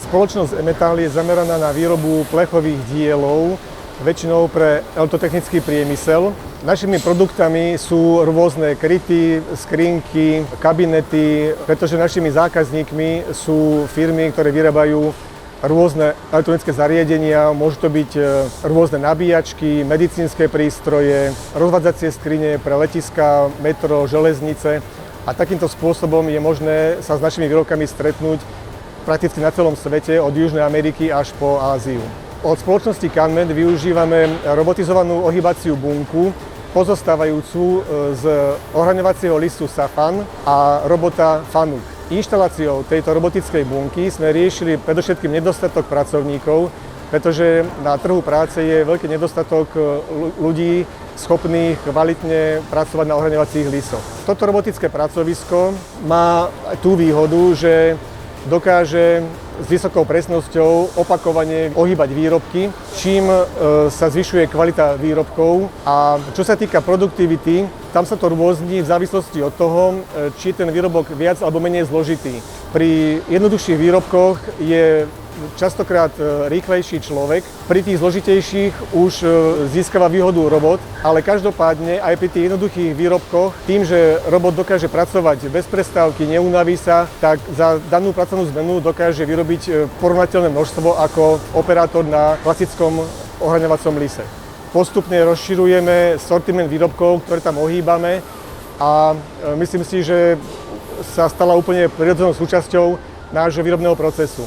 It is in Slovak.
Spoločnosť Emetal je zameraná na výrobu plechových dielov, väčšinou pre elektrotechnický priemysel. Našimi produktami sú rôzne kryty, skrinky, kabinety, pretože našimi zákazníkmi sú firmy, ktoré vyrábajú rôzne elektronické zariadenia, môžu to byť rôzne nabíjačky, medicínske prístroje, rozvádzacie skrine pre letiská, metro, železnice a takýmto spôsobom je možné sa s našimi výrobkami stretnúť prakticky na celom svete, od Južnej Ameriky až po Áziu. Od spoločnosti Kanmed využívame robotizovanú ohýbaciu bunku, pozostávajúcu z ohraňovacieho listu Safan a robota Fanuc. Inštaláciou tejto robotickej bunky sme riešili predovšetkým nedostatok pracovníkov, pretože na trhu práce je veľký nedostatok ľudí schopných kvalitne pracovať na ohraňovacích listoch. Toto robotické pracovisko má tú výhodu, že dokáže s vysokou presnosťou opakovane ohýbať výrobky, čím sa zvyšuje kvalita výrobkov. A čo sa týka produktivity, tam sa to rôzni v závislosti od toho, či je ten výrobok viac alebo menej zložitý. Pri jednoduchších výrobkoch je častokrát rýchlejší človek, pri tých zložitejších už získava výhodu robot, ale každopádne aj pri tých jednoduchých výrobkoch, tým, že robot dokáže pracovať bez prestávky, neunaví sa, tak za danú pracovnú zmenu dokáže vyrobiť porovnateľné množstvo ako operátor na klasickom ohraňovacom lise. Postupne rozširujeme sortiment výrobkov, ktoré tam ohýbame a myslím si, že sa stala úplne prirodzenou súčasťou nášho výrobného procesu.